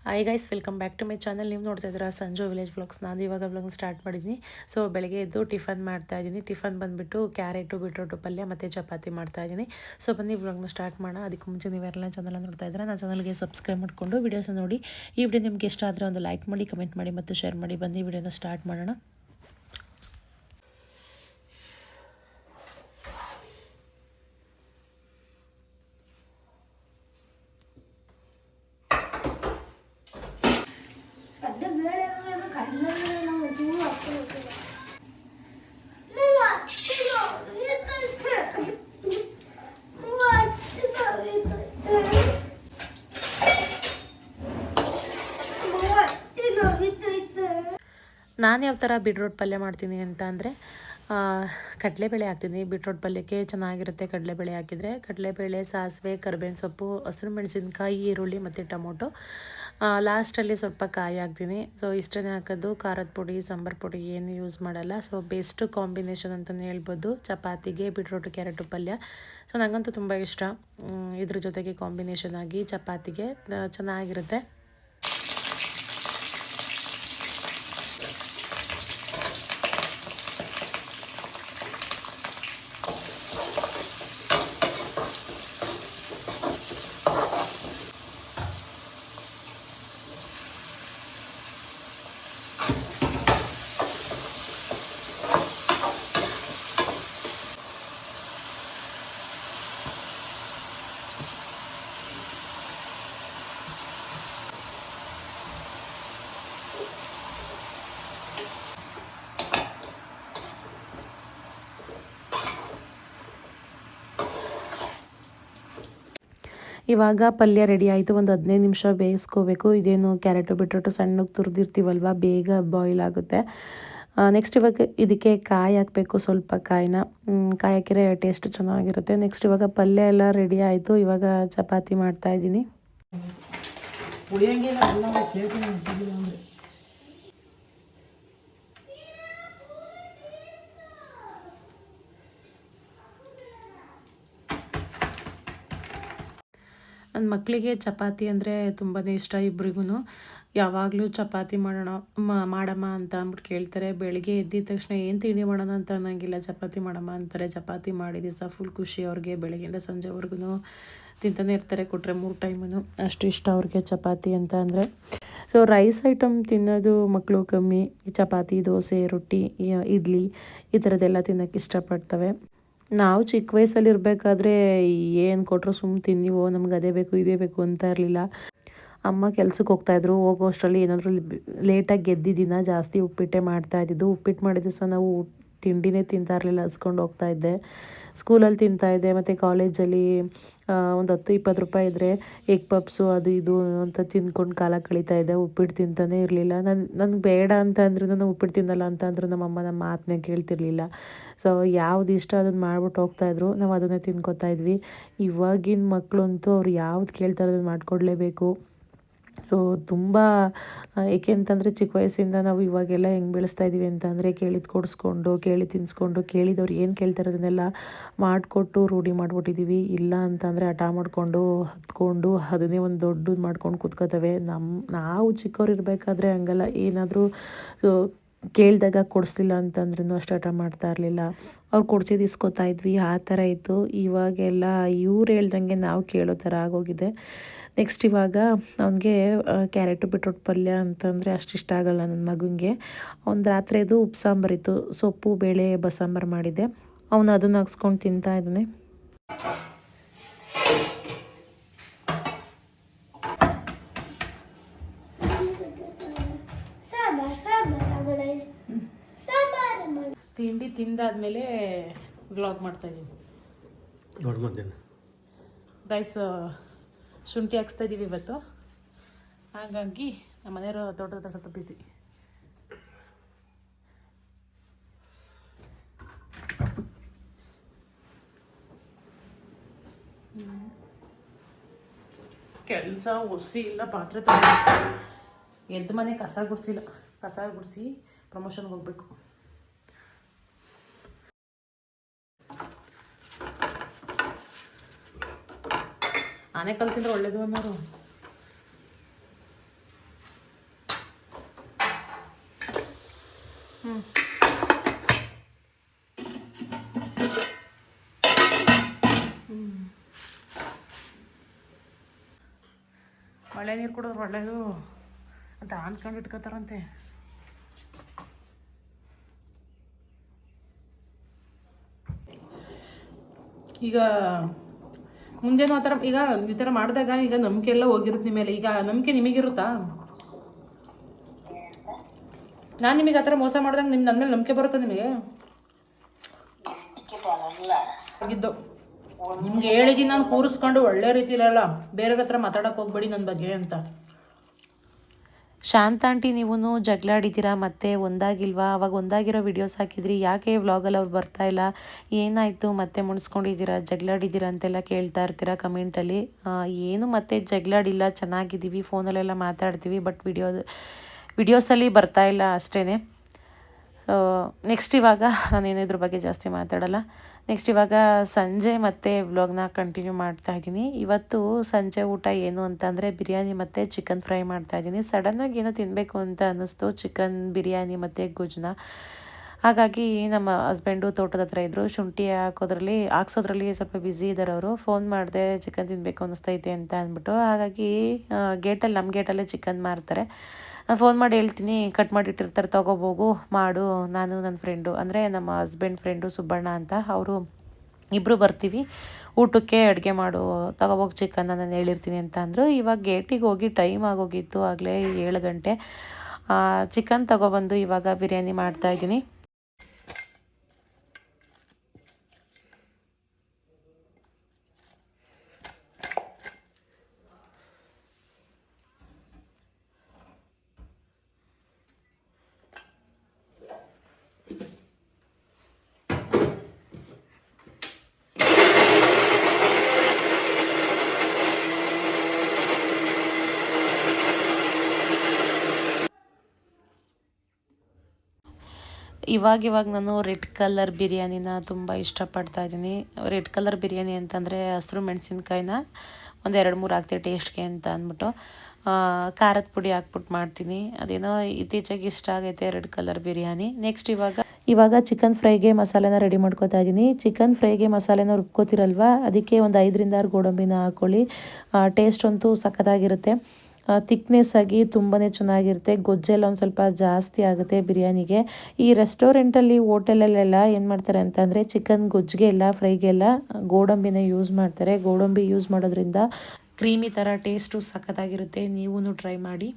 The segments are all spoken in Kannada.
Hi guys, welcome back to my channel. ನೀವು ನೋಡ್ತಾ ಇದ್ದೀರಾ ಸಂಜು ವಿಲೇಜ್ ವ್ಲಾಗ್ಸ್. ನಾನು ಇವಾಗ ವ್ಲಾಗ್ ಸ್ಟಾರ್ಟ್ ಮಾಡಿದ್ದೀನಿ. ಸೊ ಬೆಳಗ್ಗೆ ಎದ್ದು ಟಿಫನ್ ಮಾಡ್ತಾ ಇದ್ದೀನಿ. ಟಿಫನ್ ಬಂದುಬಿಟ್ಟು ಕ್ಯಾರೆಟು ಬೀಟ್ರೋಟು ಪಲ್ಯ ಮತ್ತು ಚಪಾತಿ ಮಾಡ್ತಾ ಇದ್ದೀನಿ. ಸೊ ಬನ್ನಿ ವ್ಲಾಗ್ನ ಸ್ಟಾರ್ಟ್ ಮಾಡೋಣ. ಅದಕ್ಕೆ ಮುಂಚೆ ನೀವೆಲ್ಲ ಚಾನಲ್ ನೋಡ್ತಾ ಇದ್ದೀರಾ, ನನ್ನ ಚಾನಲ್ಗೆ ಸಬ್ಸ್ಕ್ರೈಬ್ ಮಾಡಿಕೊಂಡು ವೀಡಿಯೋಸ್ ನೋಡಿ. ಈ ವಿಡಿಯೋ ನಿಮಗೆ ಇಷ್ಟ ಆದರೆ ಒಂದು ಲೈಕ್ ಮಾಡಿ, ಕಮೆಂಟ್ ಮಾಡಿ ಮತ್ತು ಶೇರ್ ಮಾಡಿ. ಬನ್ನಿ ವಿಡಿಯೋನ ಸ್ಟಾರ್ಟ್ ಮಾಡೋಣ. ನಾನು ಯಾವ ಥರ ಬೀಟ್ರೋಟ್ ಪಲ್ಯ ಮಾಡ್ತೀನಿ ಅಂತ ಅಂದರೆ, ಕಡಲೆಬೇಳೆ ಹಾಕ್ತೀನಿ. ಬೀಟ್ರೋಟ್ ಪಲ್ಯಕ್ಕೆ ಚೆನ್ನಾಗಿರುತ್ತೆ ಕಡಲೆಬೇಳೆ ಹಾಕಿದರೆ. ಕಡಲೆಬೇಳೆ, ಸಾಸಿವೆ, ಕರಿಬೇವಿನ ಸೊಪ್ಪು, ಹಸಿರು ಮೆಣಸಿನ್ಕಾಯಿ, ಈರುಳ್ಳಿ ಮತ್ತು ಟೊಮೊಟೊ. ಲಾಸ್ಟಲ್ಲಿ ಸ್ವಲ್ಪ ಕಾಯಿ ಹಾಕ್ತೀನಿ. ಸೊ ಇಷ್ಟೇ ಹಾಕೋದು. ಖಾರದ ಪುಡಿ, ಸಾಂಬಾರು ಪುಡಿ ಏನು ಯೂಸ್ ಮಾಡಲ್ಲ. ಸೊ ಬೆಸ್ಟ್ ಕಾಂಬಿನೇಷನ್ ಅಂತಲೇ ಹೇಳ್ಬೋದು ಚಪಾತಿಗೆ ಬೀಟ್ರೋಟು ಕ್ಯಾರೆಟು ಪಲ್ಯ. ಸೊ ನನಗಂತೂ ತುಂಬ ಇಷ್ಟ. ಇದ್ರ ಜೊತೆಗೆ ಕಾಂಬಿನೇಷನ್ ಆಗಿ ಚಪಾತಿಗೆ ಚೆನ್ನಾಗಿರುತ್ತೆ. ಇವಾಗ ಪಲ್ಯ ರೆಡಿ ಆಯಿತು. ಒಂದು 15 ನಿಮಿಷ ಬೇಯಿಸ್ಕೋಬೇಕು. ಇದೇನು ಕ್ಯಾರೆಟು ಬೀಟ್ರೋಟು ಸಣ್ಣಗೆ ತುರಿದಿರ್ತೀವಲ್ವ, ಬೇಗ ಬಾಯ್ಲ್ ಆಗುತ್ತೆ. ನೆಕ್ಸ್ಟ್ ಇವಾಗ ಇದಕ್ಕೆ ಕಾಯಿ ಹಾಕಬೇಕು. ಸ್ವಲ್ಪ ಕಾಯಿ ಹಾಕಿದ್ರೆ ಟೇಸ್ಟ್ ಚೆನ್ನಾಗಿರುತ್ತೆ. ನೆಕ್ಸ್ಟ್ ಇವಾಗ ಪಲ್ಯ ಎಲ್ಲ ರೆಡಿ ಆಯಿತು. ಇವಾಗ ಚಪಾತಿ ಮಾಡ್ತಾಯಿದ್ದೀನಿ. ನನ್ನ ಮಕ್ಕಳಿಗೆ ಚಪಾತಿ ಅಂದರೆ ತುಂಬಾ ಇಷ್ಟ. ಇಬ್ರಿಗೂ ಯಾವಾಗಲೂ ಚಪಾತಿ ಮಾಡಮ್ಮ ಅಂತ ಅಂದ್ಬಿಟ್ಟು ಕೇಳ್ತಾರೆ. ಬೆಳಿಗ್ಗೆ ಎದ್ದಿದ ತಕ್ಷಣ ಏನು ತಿಂಡಿ ಮಾಡೋಣ ಅಂತ ಅನ್ನೋಂಗಿಲ್ಲ, ಚಪಾತಿ ಮಾಡಮ್ಮ ಅಂತಾರೆ. ಚಪಾತಿ ಮಾಡಿ ದಿವಸ ಫುಲ್ ಖುಷಿ ಅವ್ರಿಗೆ. ಬೆಳಗ್ಗೆಯಿಂದ ಸಂಜೆವರೆಗೂ ತಿಂತಾನೆ ಇರ್ತಾರೆ, ಕೊಟ್ಟರೆ 3 ಟೈಮೂ. ಅಷ್ಟು ಇಷ್ಟ ಅವ್ರಿಗೆ ಚಪಾತಿ ಅಂತ ಅಂದರೆ. ಸೊ ರೈಸ್ ಐಟಮ್ ತಿನ್ನೋದು ಮಕ್ಕಳು ಕಮ್ಮಿ. ಚಪಾತಿ, ದೋಸೆ, ರೊಟ್ಟಿ, ಇಡ್ಲಿ ಈ ಥರದ್ದೆಲ್ಲ ತಿನ್ನೋಕ್ಕೆ ಇಷ್ಟಪಡ್ತವೆ. ನಾವು ಚಿಕ್ಕ ವಯಸ್ಸಲ್ಲಿ ಇರಬೇಕಾದ್ರೆ ಏನು ಕೊಟ್ಟರು ಸುಮ್ಮನೆ ತಿನ್ನಿವೋ, ನಮ್ಗೆ ಅದೇ ಬೇಕು ಇದೇ ಬೇಕು ಅಂತ ಇರಲಿಲ್ಲ. ಅಮ್ಮ ಕೆಲ್ಸಕ್ಕೆ ಹೋಗ್ತಾಯಿದ್ರು. ಹೋಗೋ ಅಷ್ಟರಲ್ಲಿ ಏನಾದರೂ ಲೇಟಾಗಿ ಗೆದ್ದ ದಿನ ಜಾಸ್ತಿ ಉಪ್ಪಿಟ್ಟೆ ಮಾಡ್ತಾಯಿದ್ದು. ಉಪ್ಪಿಟ್ಟು ಮಾಡಿದ ದಿವಸ ನಾವು ತಿಂಡಿನೇ ತಿಂತಾ ಇರಲಿಲ್ಲ, ಹಸ್ಕೊಂಡು ಹೋಗ್ತಾಯಿದ್ದೆ. ಸ್ಕೂಲಲ್ಲಿ ತಿಂತಾಯಿದ್ದೆ ಮತ್ತು ಕಾಲೇಜಲ್ಲಿ ಒಂದು 10-20 ರೂಪಾಯಿ ಇದ್ದರೆ ಎಗ್ ಪಪ್ಸು ಅದು ಇದು ಅಂತ ತಿಂದ್ಕೊಂಡು ಕಾಲ ಕಳೀತಾಯಿದ್ದೆ. ಉಪ್ಪಿಟ್ಟು ತಿಂತಾನೇ ಇರಲಿಲ್ಲ. ನನಗೆ ಬೇಡ ಅಂತ ಅಂದ್ರೂ, ನಾನು ಉಪ್ಪಿಟ್ಟು ತಿನ್ನಲ್ಲ ಅಂತ ಅಂದರೂ ನಮ್ಮಮ್ಮ ನಮ್ಮ ಮಾತನ್ನೇ ಕೇಳ್ತಿರ್ಲಿಲ್ಲ. ಸೊ ಯಾವ್ದು ಇಷ್ಟ ಅದನ್ನು ಮಾಡ್ಬಿಟ್ಟು ಹೋಗ್ತಾಯಿದ್ರು, ನಾವು ಅದನ್ನೇ ತಿನ್ಕೋತಾಯಿದ್ವಿ. ಇವಾಗಿನ ಮಕ್ಕಳಂತೂ ಅವ್ರು ಯಾವ್ದು ಕೇಳ್ತಾರೆ ಅದನ್ನು ಮಾಡಿಕೊಡ್ಲೇಬೇಕು. ಸೊ ತುಂಬ ಏಕೆ ಅಂತಂದರೆ ಚಿಕ್ಕ ವಯಸ್ಸಿಂದ ನಾವು ಇವಾಗೆಲ್ಲ ಹೆಂಗೆ ಬೆಳೆಸ್ತಾ ಇದ್ದೀವಿ ಅಂತಂದರೆ, ಕೇಳಿದ್ದು ಕೊಡಿಸ್ಕೊಂಡು, ಕೇಳಿ ತಿನ್ನಿಸ್ಕೊಂಡು, ಕೇಳಿದವ್ರು ಏನು ಕೇಳ್ತಾರೆ ಅದನ್ನೆಲ್ಲ ಮಾಡಿಕೊಟ್ಟು ರೂಢಿ ಮಾಡಿಬಿಟ್ಟಿದ್ದೀವಿ. ಇಲ್ಲ ಅಂತಂದರೆ ಹಠ ಮಾಡಿಕೊಂಡು ಹತ್ಕೊಂಡು ಅದನ್ನೇ ಒಂದು ದೊಡ್ಡದು ಮಾಡ್ಕೊಂಡು ಕೂತ್ಕೋತವೆ. ನಾವು ಚಿಕ್ಕವ್ರು ಇರಬೇಕಾದ್ರೆ ಹಂಗಲ್ಲ. ಏನಾದರೂ ಸೊ ಕೇಳಿದಾಗ ಕೊಡಿಸ್ಲಿಲ್ಲ ಅಂತಂದ್ರೂ ಅಷ್ಟು ಹಠ ಮಾಡ್ತಾ ಇರಲಿಲ್ಲ. ಅವ್ರು ಕೊಡ್ಸಿದ್ದು ಇಸ್ಕೊತಾ ಇದ್ವಿ, ಆ ಥರ ಇತ್ತು. ಇವಾಗೆಲ್ಲ ಇವ್ರು ಹೇಳ್ದಂಗೆ ನಾವು ಕೇಳೋ ಥರ ಆಗೋಗಿದೆ. ನೆಕ್ಸ್ಟ್ ಇವಾಗ ಅವನಿಗೆ ಕ್ಯಾರೆಟು ಬೀಟ್ರೋಟ್ ಪಲ್ಯ ಅಂತಂದರೆ ಅಷ್ಟು ಇಷ್ಟ ಆಗೋಲ್ಲ ನನ್ನ ಮಗನಿಗೆ. ಒಂದು ರಾತ್ರಿದು ಉಪ್ಪು ಸಾಂಬಾರಿತ್ತು, ಸೊಪ್ಪು ಬೇಳೆ ಬಸ್ಸಾಂಬಾರು ಮಾಡಿದ್ದೆ. ಅವನು ಅದನ್ನು ಹಾಕ್ಸ್ಕೊಂಡು ತಿಂತಾ ಇದ್ದಾನೆ. ತಿಂಡಿ ತಿಂದಾದ್ಮೇಲೆ ವ್ಲಾಗ್ ಮಾಡ್ತಾಯಿದ್ದೀನಿ. ಗೈಸ್, ಶುಂಠಿ ಹಾಕ್ಸ್ತಾ ಇದ್ದೀವಿ ಇವತ್ತು. ಹಾಗಾಗಿ ನಮ್ಮ ಮನೆಯವರು ತೋಟದ ಹತ್ರ ಸ್ವಲ್ಪ ಬಿಸಿ. ಕೆಲಸ ಒಸಿ ಇಲ್ಲ, ಪಾತ್ರೆ ಎದ್ದು ಮನೆ ಕಸ ಗುಡಿಸಿಲ್ಲ. ಕಸ ಗುಡಿಸಿ ಪ್ರಮೋಷನ್ಗೆ ಹೋಗ್ಬೇಕು. ಆನೆ ಕಲ್ ತಿಂದರೆ ಒಳ್ಳೇದು ಅನ್ನೋರು. ಮಳೆ ನೀರು ಕುಡಿದ್ರೆ ಒಳ್ಳೇದು ಅಂತ ಅನ್ಕೊಂಡು ಇಟ್ಕೋತಾರಂತೆ. ಈಗ ಮುಂದೇನು ಆ ಥರ ಈಗ ಈ ಥರ ಮಾಡಿದಾಗ ಈಗ ನಂಬಿಕೆ ಎಲ್ಲ ಹೋಗಿರುತ್ತೆ ನಿಮ್ಮ ಮೇಲೆ. ಈಗ ನಂಬಿಕೆ ನಿಮಗಿರುತ್ತಾ? ನಾನು ನಿಮಗೆ ಆ ಥರ ಮೋಸ ಮಾಡಿದಾಗ ನನ್ನ ಮೇಲೆ ನಂಬಿಕೆ ಬರುತ್ತಾ ನಿಮಗೆ? ಆಗಿದ್ದು ನಿಮ್ಗೆ ಹೇಳಿದ್ದೀನಿ ನಾನು ಕೂರಿಸ್ಕೊಂಡು ಒಳ್ಳೆ ರೀತಿಲಲ್ಲ ಬೇರೆಯವ್ರ ಹತ್ರ ಮಾತಾಡೋಕೆ ಹೋಗ್ಬೇಡಿ ನನ್ನ ಬಗ್ಗೆ ಅಂತ. ಶಾಂತ ಆಂಟಿ ನೀವು ಜಗಳಾಡಿದ್ದೀರಾ ಮತ್ತೆ ಒಂದಾಗಿಲ್ವಾ? ಅವಾಗ ಒಂದಾಗಿರೋ ವಿಡಿಯೋಸ್ ಹಾಕಿದ್ರಿ, ಯಾಕೆ ವ್ಲಾಗಲ್ಲಿ ಅವ್ರು ಬರ್ತಾ ಇಲ್ಲ, ಏನಾಯಿತು ಮತ್ತೆ ಮುಣಿಸ್ಕೊಂಡಿದ್ದೀರಾ, ಜಗಳಾಡಿದ್ದೀರಾ ಅಂತೆಲ್ಲ ಕೇಳ್ತಾ ಇರ್ತೀರಾ ಕಮೆಂಟಲ್ಲಿ. ಏನು ಮತ್ತೆ ಜಗಳಾಡಿಲ್ಲ, ಚೆನ್ನಾಗಿದ್ದೀವಿ, ಫೋನಲ್ಲೆಲ್ಲ ಮಾತಾಡ್ತೀವಿ, ಬಟ್ ವಿಡಿಯೋಸಲ್ಲಿ ಬರ್ತಾ ಇಲ್ಲ ಅಷ್ಟೇ. ನೆಕ್ಸ್ಟ್ ಇವಾಗ ನಾನೇನು ಇದ್ರ ಬಗ್ಗೆ ಜಾಸ್ತಿ ಮಾತಾಡಲ್ಲ. ನೆಕ್ಸ್ಟ್ ಇವಾಗ ಸಂಜೆ ಮತ್ತೆ ವ್ಲಾಗ್ನ ಕಂಟಿನ್ಯೂ ಮಾಡ್ತಾ ಇದ್ದೀನಿ. ಇವತ್ತು ಸಂಜೆ ಊಟ ಏನು ಅಂತಂದರೆ ಬಿರಿಯಾನಿ ಮತ್ತು ಚಿಕನ್ ಫ್ರೈ ಮಾಡ್ತಾ ಇದ್ದೀನಿ. ಸಡನ್ನಾಗಿ ಏನೋ ತಿನ್ನಬೇಕು ಅಂತ ಅನ್ನಿಸ್ತು, ಚಿಕನ್ ಬಿರಿಯಾನಿ ಮತ್ತು ಗುಜ್ಜನ್ನ. ಹಾಗಾಗಿ ನಮ್ಮ ಹಸ್ಬೆಂಡು ತೋಟದ ಹತ್ರ ಇದ್ದರು, ಶುಂಠಿ ಹಾಕ್ಸೋದ್ರಲ್ಲಿ ಸ್ವಲ್ಪ ಬ್ಯುಸಿ ಇದ್ದಾರೆ ಅವರು. ಫೋನ್ ಮಾಡಿದೆ ಚಿಕನ್ ತಿನ್ನಬೇಕು ಅನ್ನಿಸ್ತೈತೆ ಅಂತ ಅಂದ್ಬಿಟ್ಟು. ಹಾಗಾಗಿ ನಮ್ಮ ಗೇಟಲ್ಲೇ ಚಿಕನ್ ಮಾರ್ತಾರೆ. ನಾನು ಫೋನ್ ಮಾಡಿ ಹೇಳ್ತೀನಿ, ಕಟ್ ಮಾಡಿಟ್ಟಿರ್ತಾರೆ, ತೊಗೋಬೋಗು ಮಾಡು. ನಾನು ನನ್ನ ಫ್ರೆಂಡು ಅಂದರೆ ನಮ್ಮ ಹಸ್ಬೆಂಡ್ ಫ್ರೆಂಡು ಸುಬ್ಬಣ್ಣ ಅಂತ, ಅವರು ಇಬ್ಬರು ಬರ್ತೀವಿ ಊಟಕ್ಕೆ, ಅಡುಗೆ ಮಾಡು, ತೊಗೋಬೋಗಿ ಚಿಕನ್ನ ನಾನು ಹೇಳಿರ್ತೀನಿ ಅಂತ ಅಂದರು. ಇವಾಗ ಗೇಟಿಗೆ ಹೋಗಿ ಟೈಮ್ ಆಗೋಗಿತ್ತು, ಆಗಲೇ 7 ಗಂಟೆ. ಚಿಕನ್ ತೊಗೊಬಂದು ಇವಾಗ ಬಿರಿಯಾನಿ ಮಾಡ್ತಾಯಿದ್ದೀನಿ. ಇವಾಗ ನಾನು ರೆಡ್ ಕಲರ್ ಬಿರಿಯಾನಿನ ತುಂಬ ಇಷ್ಟಪಡ್ತಾ ಇದ್ದೀನಿ. ರೆಡ್ ಕಲರ್ ಬಿರಿಯಾನಿ ಅಂತಂದರೆ ಹಸಿರು ಮೆಣಸಿನ್ಕಾಯಿನ ಒಂದು 2-3 ಹಾಕ್ತೀನಿ ಟೇಸ್ಟ್ಗೆ ಅಂತ ಅಂದ್ಬಿಟ್ಟು. ಖಾರದ ಪುಡಿ ಹಾಕ್ಬಿಟ್ಟು ಮಾಡ್ತೀನಿ. ಅದೇನೋ ಇತ್ತೀಚೆಗೆ ಇಷ್ಟ ಆಗೈತೆ ರೆಡ್ ಕಲರ್ ಬಿರಿಯಾನಿ. ನೆಕ್ಸ್ಟ್ ಇವಾಗ ಚಿಕನ್ ಫ್ರೈಗೆ ಮಸಾಲೆನ ರೆಡಿ ಮಾಡ್ಕೊತಾ ಇದ್ದೀನಿ. ಚಿಕನ್ ಫ್ರೈಗೆ ಮಸಾಲೆನ ರುಬ್ಕೋತಿರಲ್ವ, ಅದಕ್ಕೆ ಒಂದು 5-6 ಗೋಡಂಬಿನ ಹಾಕ್ಕೊಳ್ಳಿ. ಟೇಸ್ಟ್ ಅಂತೂ ಸಖತ್ತಾಗಿರುತ್ತೆ. ಥಿಕ್ನೆಸ್ ಆಗಿ ತುಂಬಾ ಚೆನ್ನಾಗಿರುತ್ತೆ. ಗೊಜ್ಜೆಲ್ಲ ಒಂದು ಸ್ವಲ್ಪ ಜಾಸ್ತಿ ಆಗುತ್ತೆ ಬಿರಿಯಾನಿಗೆ. ಈ ರೆಸ್ಟೋರೆಂಟಲ್ಲಿ ಹೋಟೆಲಲ್ಲೆಲ್ಲ ಏನು ಮಾಡ್ತಾರೆ ಅಂತಂದರೆ ಚಿಕನ್ ಗೊಜ್ಜಿಗೆಲ್ಲ ಫ್ರೈಗೆಲ್ಲ ಗೋಡಂಬಿನ ಯೂಸ್ ಮಾಡ್ತಾರೆ. ಗೋಡಂಬಿ ಯೂಸ್ ಮಾಡೋದ್ರಿಂದ ಕ್ರೀಮಿ ಥರ ಟೇಸ್ಟು ಸಖತ್ತಾಗಿರುತ್ತೆ. ನೀವೂ ಟ್ರೈ ಮಾಡಿ.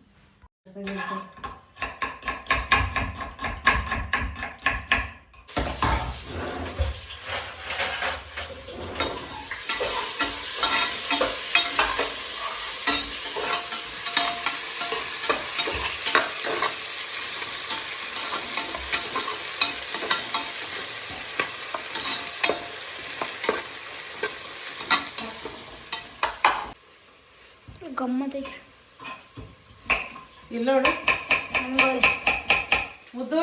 ಗಮ್ಮತ್ತೈತಿ ಇಲ್ಲ ನೋಡು ಮುದ್ದು.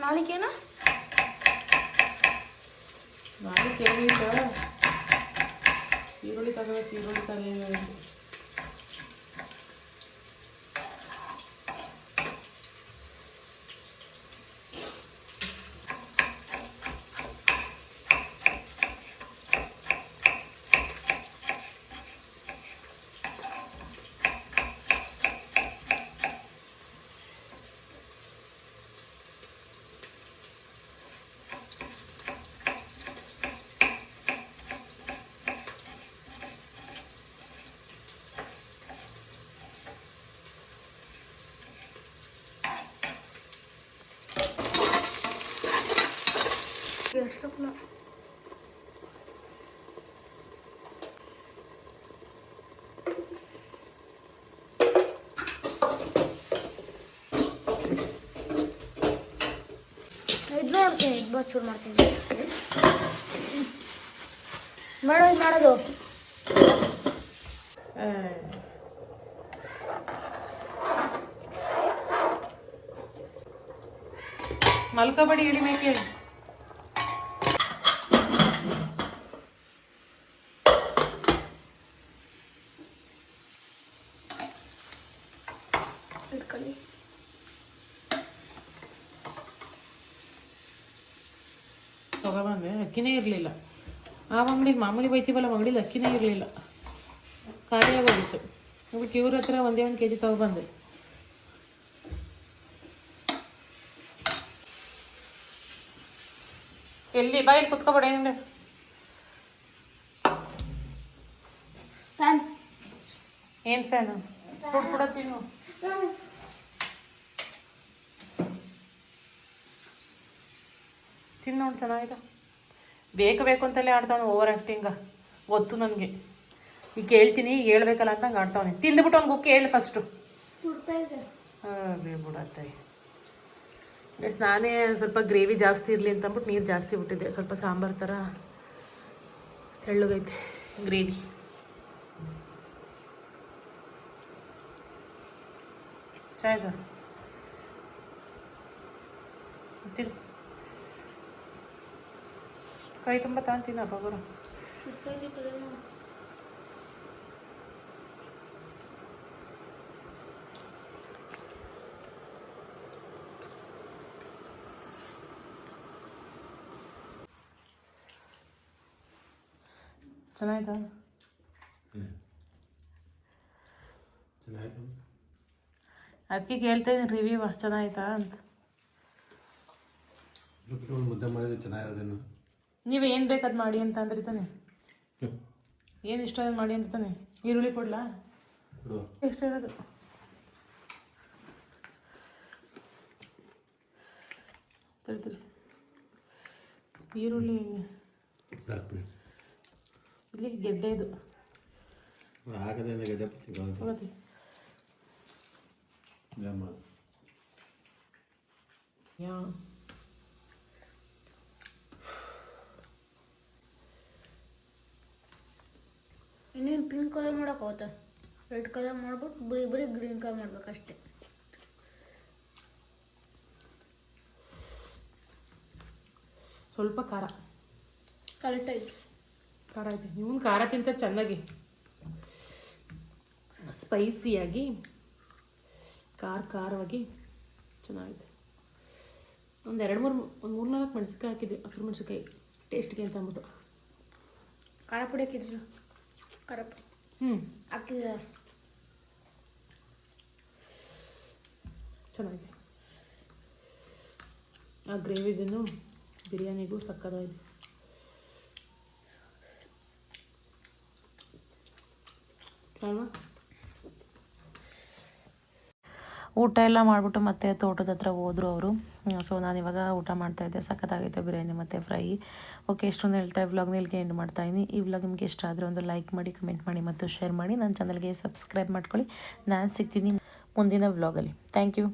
ನಾಳೆಗೇನ ಈರುಳ್ಳಿ ತಗೋಬೇಕು, ಈರುಳ್ಳಿ ತಗೋಬೇಕು. ಎಡ್ಸಕ್ಲ ಇದು ನೋಡ್ತೀನಿ, ಇದು ಬಚ್ಚೂರು ಮಾಡ್ತೀನಿ. ಮಾಡೋದು ಮಲ್ಕೋಬೇಡಿ, ಇಳಿ ಮೇಕೆ. ತೊಗೊಬಂದೆ, ಅಕ್ಕಿನೇ ಇರಲಿಲ್ಲ. ಆ ಅಂಗಡಿ ಮಾಮೂಲಿ ಬೈತೀವಲ್ಲ ಅಂಗಡಿಲಿ ಅಕ್ಕಿನೇ ಇರಲಿಲ್ಲ, ಖಾಲಿ ಆಗೋಗಿತ್ತು. ಅದಕ್ಕೆ ಇವ್ರ ಹತ್ರ ಒಂದೇ 1 kg ತೊಗೊಬಂದೆ. ಎಲ್ಲಿ ಬಾಯಲ್ಲಿ ಕುತ್ಕೊಬೇಡ. ಏನಿಲ್ಲ ಫ್ಯಾನ್. ಏನು ಫ್ಯಾನು? ಸುಡತ್ತೀನಿ. ತಿನ್ನು ನೋಡಿ, ಚೆನ್ನಾಗಿದೆ. ಬೇಕು ಅಂತಲೇ ಆಡ್ತಾವನು, ಓವರ್ ಆ್ಯಕ್ಟಿಂಗ ಗೊತ್ತು ನನಗೆ. ಈಗ ಕೇಳ್ತೀನಿ, ಈಗ ಹೇಳ್ಬೇಕಲ್ಲ ಅಂತ ಹಂಗೆ ಆಡ್ತಾವನೆ. ತಿಂದುಬಿಟ್ಟು ಅವ್ನಿಗೆ ಉಕ್ಕಿ ಹೇಳಿ ಫಸ್ಟು. ಬಿಡತ್ತೆ. ಎಸ್, ನಾನೇ ಸ್ವಲ್ಪ ಗ್ರೇವಿ ಜಾಸ್ತಿ ಇರಲಿ ಅಂತಂದ್ಬಿಟ್ಟು ನೀರು ಜಾಸ್ತಿ ಬಿಟ್ಟಿದ್ದೆ. ಸ್ವಲ್ಪ ಸಾಂಬಾರು ಥರ ತೆಳ್ಳಗೈತೆ ಗ್ರೇವಿ. ಚಾಯ್ದ ಕೈ ತುಂಬ ತಾಂತೀನಪ್ಪ ಬರೋ. ಚೆನ್ನಾಯ್ತಾ? ಅದಕ್ಕೆ ಕೇಳ್ತಾ ಇದ್ದೀನಿ ರಿವ್ಯೂ ಚೆನ್ನಾಯ್ತಾ ಅಂತ. ಮುದ್ದೆ ಮಾಡಿದ್ರೆ ಚೆನ್ನಾಗಿರೋದೇನು? ನೀವು ಏನು ಬೇಕಾದ್ ಮಾಡಿ ಅಂತ ಅಂದ್ರಿ ತಾನೆ, ಏನು ಇಷ್ಟ ಮಾಡಿ ಅಂತ ತಾನೆ. ಈರುಳ್ಳಿ ಕೊಡ್ಲಾ? ಎಷ್ಟು ಇರೋದು? ತರ್ತೀರಿ ಈರುಳ್ಳಿ ಸಾಕ್ಬಿಡಿ. ಇಲ್ಲಿ ಗೆಡ್ಡೆ ಇದು ಹಾಕದೆ ಗೆಡ್ಡೆ ಹೋಗತಿ. ಯಾ ಇನ್ನೇನು ಪಿಂಕ್ ಕಲರ್ ಮಾಡೋಕ್ಕಾಗುತ್ತೆ? ರೆಡ್ ಕಲರ್ ಮಾಡ್ಬಿಟ್ಟು ಬರೀ ಗ್ರೀನ್ ಕಲರ್ ಮಾಡ್ಬೇಕಷ್ಟೆ. ಸ್ವಲ್ಪ ಖಾರ ಕರೆಕ್ಟಾಗಿ ಖಾರ ಐತೆ. ಇವನು ಖಾರ ತಿಂತ ಚೆನ್ನಾಗಿ ಸ್ಪೈಸಿಯಾಗಿ ಖಾರವಾಗಿ ಚೆನ್ನಾಗಿದೆ. ಒಂದು 3-4 ಮೆಣಸಿನ್ಕಾಯಿ ಹಾಕಿದ್ದೆ, ಹಸಿರು ಮೆಣಸಿನ್ಕಾಯಿ ಟೇಸ್ಟ್ಗೆ ಅಂತ ಅಂದ್ಬಿಟ್ಟು. ಖಾರ ಪುಡಿ ಹಾಕಿದ್ರು, ಖಾರ ಪುಡಿ ಹಾಕಿದ ಚೆನ್ನಾಗಿದೆ. ಆ ಗ್ರೇವಿಗೂ ಬಿರಿಯಾನಿಗೂ ಸಕ್ಕತ್ತಾಗಿದೆ. ಅಲ್ವಾ? ಊಟ ಎಲ್ಲ ಮಾಡಿಬಿಟ್ಟು ಮತ್ತೆ ತೋಟದ ಹತ್ರ ಹೋದರು ಅವರು. ಸೊ ನಾನಿವಾಗ ಊಟ ಮಾಡ್ತಾಯಿದ್ದೆ. ಸಖತ್ತಾಗೈತೆ ಬಿರಿಯಾನಿ ಮತ್ತು ಫ್ರೈ. ಓಕೆ, ಇಷ್ಟೊಂದು ಹೇಳ್ತಾ ವ್ಲಾಗ್ನ ಇಲ್ಲಿಗೆ ಎಂಡ್ ಮಾಡ್ತಾಯಿದ್ದೀನಿ. ಈ ವ್ಲಾಗ್ ನಿಮಗೆ ಇಷ್ಟ ಆದರೆ ಒಂದು ಲೈಕ್ ಮಾಡಿ, ಕಮೆಂಟ್ ಮಾಡಿ ಮತ್ತು ಶೇರ್ ಮಾಡಿ. ನನ್ನ ಚಾನಲ್ಗೆ ಸಬ್ಸ್ಕ್ರೈಬ್ ಮಾಡ್ಕೊಳ್ಳಿ. ನಾನು ಸಿಗ್ತೀನಿ ಮುಂದಿನ ವ್ಲಾಗಲ್ಲಿ. Thank you.